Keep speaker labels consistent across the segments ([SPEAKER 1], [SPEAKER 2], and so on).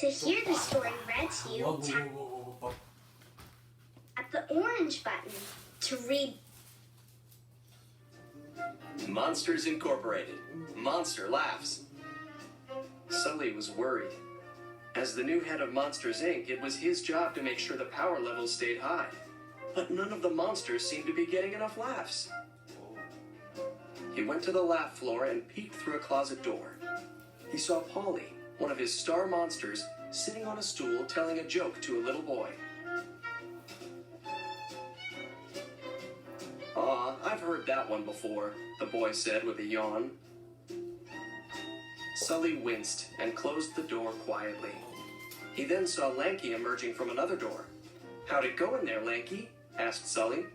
[SPEAKER 1] To hear the story read to you, tap the orange button. To read
[SPEAKER 2] Monsters Incorporated. Monster Laughs. Sully was worried. As the new head of Monsters, Inc., it was his job to make sure the power levels stayed high. But none of the monsters seemed to be getting enough laughs. He went to the laugh floor and peeked through a closet door. He saw Polly, one of his star monsters, sitting on a stool telling a joke to a little boy. "Aw, I've heard that one before," the boy said with a yawn. Sully winced and closed the door quietly. He then saw Lanky emerging from another door. "How'd it go in there, Lanky?" asked Sully.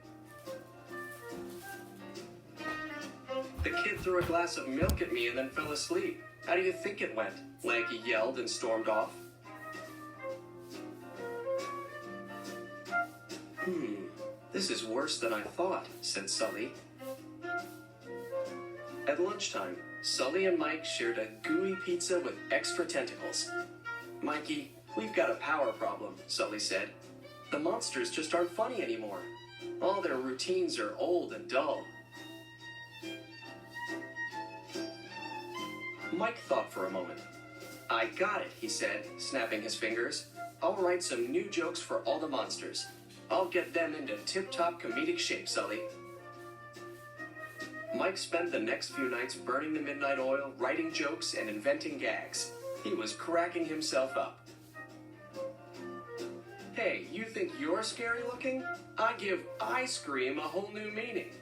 [SPEAKER 2] "The kid threw a glass of milk at me and then fell asleep. How do you think it went?" Lanky yelled and stormed off. This is worse than I thought," said Sully. At lunchtime, Sully and Mike shared a gooey pizza with extra tentacles. "Mikey, we've got a power problem," Sully said. "The monsters just aren't funny anymore. All their routines are old and dull." Mike thought for a moment. "I got it," he said, snapping his fingers. "I'll write some new jokes for all the monsters. I'll get them into tip-top comedic shape, Sully." Mike spent the next few nights burning the midnight oil, writing jokes, and inventing gags. He was cracking himself up. "Hey, you think you're scary looking? I give ice cream a whole new meaning.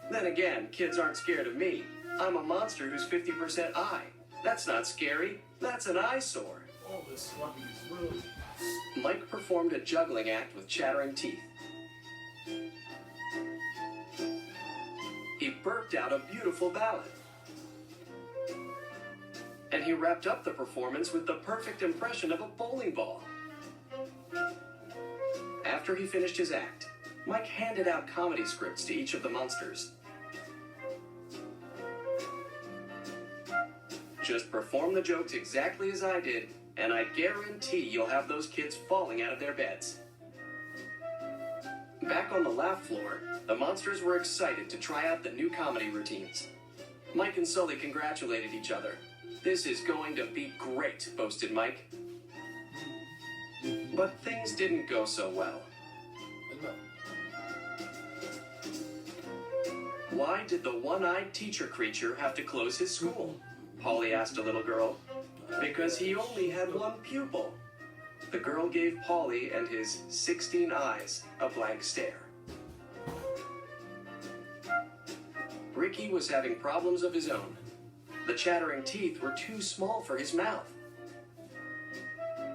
[SPEAKER 2] Then again, kids aren't scared of me. I'm a monster who's 50% eye. That's not scary. That's an eyesore."
[SPEAKER 3] All this fucking is rude.
[SPEAKER 2] Mike performed a juggling act with chattering teeth. He burped out a beautiful ballad. And he wrapped up the performance with the perfect impression of a bowling ball. After he finished his act, Mike handed out comedy scripts to each of the monsters. "Just perform the jokes exactly as I did, and I guarantee you'll have those kids falling out of their beds." Back on the laugh floor, the monsters were excited to try out the new comedy routines. Mike and Sully congratulated each other. "This is going to be great," boasted Mike. But things didn't go so well. "Why did the one-eyed teacher creature have to close his school?" Polly asked a little girl. "Because he only had one pupil." The girl gave Polly and his 16 eyes a blank stare. Ricky was having problems of his own. The chattering teeth were too small for his mouth.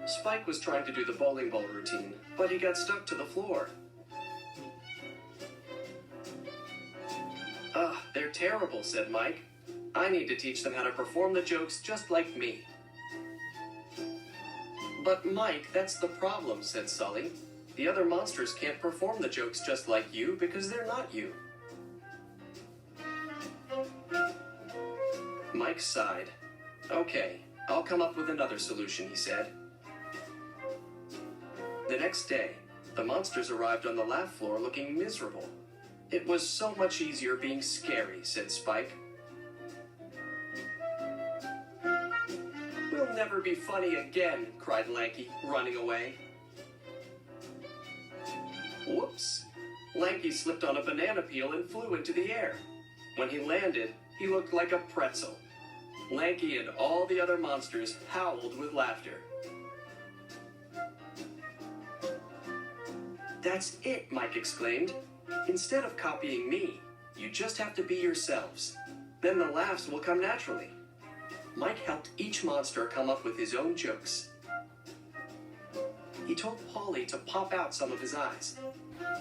[SPEAKER 2] Spike was trying to do the bowling ball routine, but he got stuck to the floor. "Ugh, they're terrible," said Mike. "I need to teach them how to perform the jokes just like me." "But Mike, that's the problem," said Sully. "The other monsters can't perform the jokes just like you because they're not you." Mike sighed. "Okay, I'll come up with another solution," he said. The next day, the monsters arrived on the laugh floor looking miserable. "It was so much easier being scary," said Spike. "We'll never be funny again," cried Lanky, running away. Whoops! Lanky slipped on a banana peel and flew into the air. When he landed, he looked like a pretzel. Lanky and all the other monsters howled with laughter. "That's it," Mike exclaimed. "Instead of copying me, you just have to be yourselves. Then the laughs will come naturally." Mike helped each monster come up with his own jokes. He told Polly to pop out some of his eyes.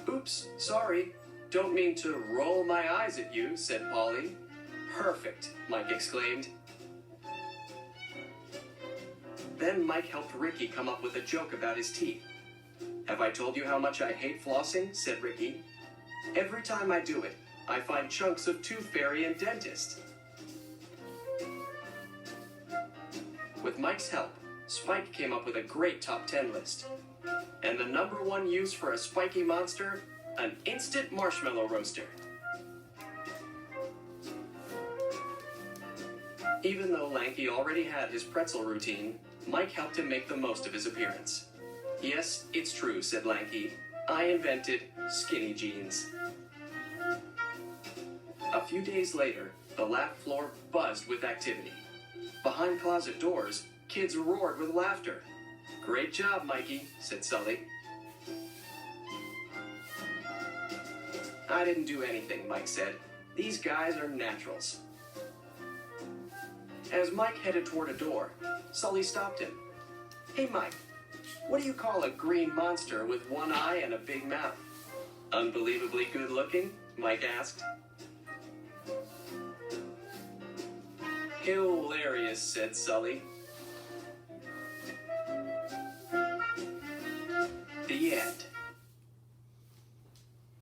[SPEAKER 2] "Oops, sorry. Don't mean to roll my eyes at you," said Polly. "Perfect," Mike exclaimed. Then Mike helped Ricky come up with a joke about his teeth. "Have I told you how much I hate flossing?" said Ricky. "Every time I do it, I find chunks of tooth fairy and dentist." With Mike's help, Spike came up with a great top 10 list. And the number one use for a spiky monster? An instant marshmallow roaster. Even though Lanky already had his pretzel routine, Mike helped him make the most of his appearance. Yes, it's true, said Lanky. I invented skinny jeans. A few days later, the lab floor buzzed with activity. Behind closet doors, kids roared with laughter. Great job, Mikey, said Sully. I didn't do anything, Mike said. These guys are naturals. As Mike headed toward a door, Sully stopped him. Hey, Mike, what do you call a green monster with one eye and a big mouth? Unbelievably good looking? Mike asked. Hilarious, said Sully. The end.